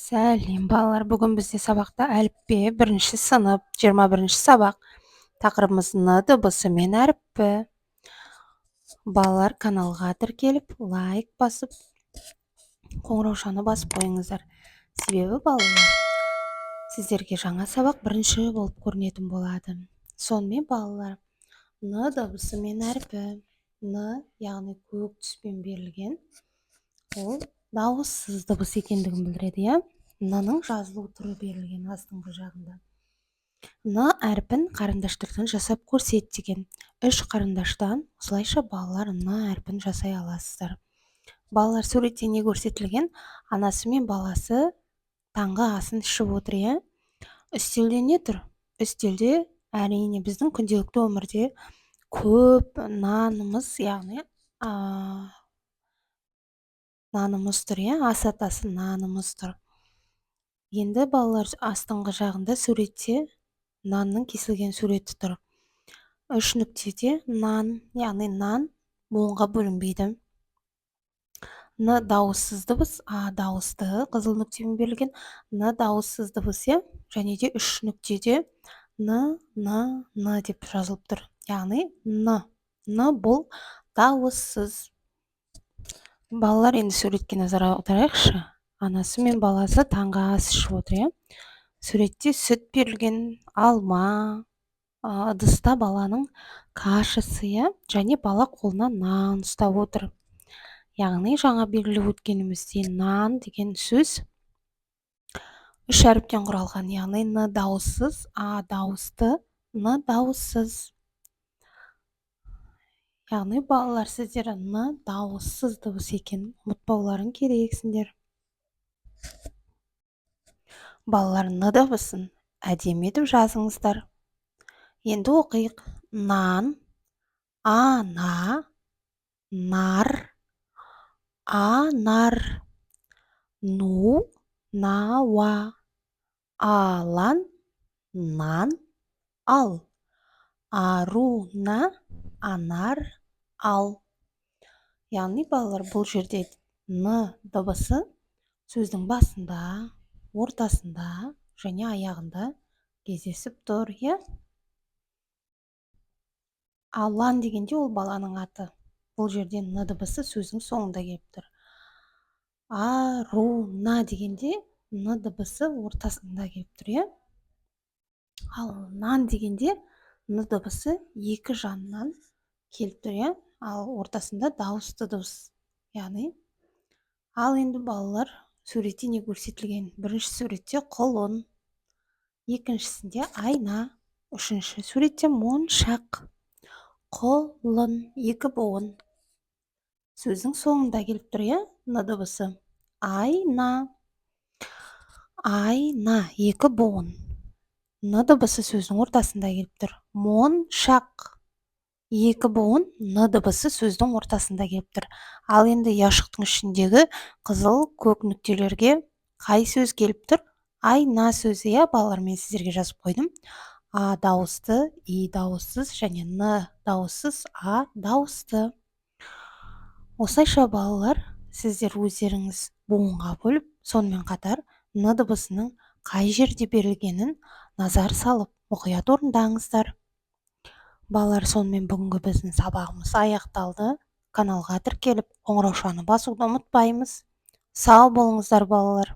Сәлем балалар, бүгін бізде сабақта әліппе, бірінші сынып, 21-ші сабақ. Тақырыбымыз Н дыбысы мен әріпі. Балалар каналға тіркеліп, лайк басып, қоңыраушаны басып қойыңыздар. Себебі балалар, сіздерге жаңа сабақ бірінші болып көрінетін болады. Сонымен балалар, Н дыбысы мен әріпі. Н, яғни көк түспен берілген, ол дауыссыз дыбыс екендігін білдіреді, иә? Н-ның жазылу түрі берілген астыңғы жағында. Н әрпін қарындаштардан жасап көрсет деген. 3 қарындаштан осылайша балалар Н әрпін жасай аласыздар. Балалар суретте не көрсетілген? Анасы мен баласы таңғы асын ішіп отыр, иә? Үстелде не тұр? Үстелде әрине біздің күнделікті өмірде көп нанымыз, яғни нанымыз тұр, иә? Ас атасы нанымыз тұр. Енді балалар астыңғы жағында суретте нанның кесілген суреті тұр. 3 нүктеде нан, яғни нан буынға бөлінбейді. Н дауыссыз дыбыс, А дауысты қызыл нүктемен берілген. Н дауыссыз дыбыс, және де 3 нүктеде Н деп жазылып тұр. Яғни Н бұл дауыссыз. Балалар енді суретке назар аударайықшы. Анасы мен баласы таңғы ас ішіп отыр. Суретте сүт берілген, алма, ыдыста баланың кашасы, және бала қолына нан ұстап отыр. Яғни жаңа белгілеп өткенімізде нан деген сөз 3 әріптен құралған, яғни Н дауыссыз, А дауысты, Н дауыссыз. Яғни балалар, сіздер Н дауыссыз дыбыс екенін ұмытпауларың керексіңдер. Балалар Н дыбысын әдемі етіп жазыңыздар. Енді оқиық. Нан, ана, нар, анар, ну, науа, алан, нан, ал, аруна, анар, ал. Яғни балалар, бұл жерде Н дыбысы сөздің басында, ортасында және аяғында кездесіп тұр, Алан дегенде ол баланың аты. Бұл жерде Н дыбысы сөздің соңында келіп тұр. Аруна дегенде Н дыбысы ортасында келіп тұр, Ал нан дегенде Н дыбысы екі жанынан келіп тұр, Ал ортасында дауысты дыбыс. Яғни, ал енді балалар, суретте не көрсетілген? Бірінші суретте құлын, екіншісінде айна, үшінші суретте моншақ. Құлын, 2 буын. Сөздің соңында келіп тұр, Н дыбысы. Айна. Айна, 2 буын. Н дыбысы сөздің ортасында келіп тұр. Моншақ. 2 буын, Н дыбысы сөздің ортасында келіп тұр. Ал енді яшықтың ішіндегі қызыл көк нүктелерге қай сөз келіп тұр? Айна сөзі, балалар, мен сіздерге жазып қойдым. А дауысты, И дауыссыз және Н дауыссыз, А дауысты. Осылайша балалар, сіздер өздеріңіз буынға бөліп, сонымен қатар Н дыбысының қай жерде берілгенін назар салып, мұқият орындаңыздар. Балалар, сонымен бүгінгі біздің сабағымыз аяқталды. Каналға тіркеліп, қоңыраушаны басуды ұмытпаймыз. Сау болыңыздар балалар.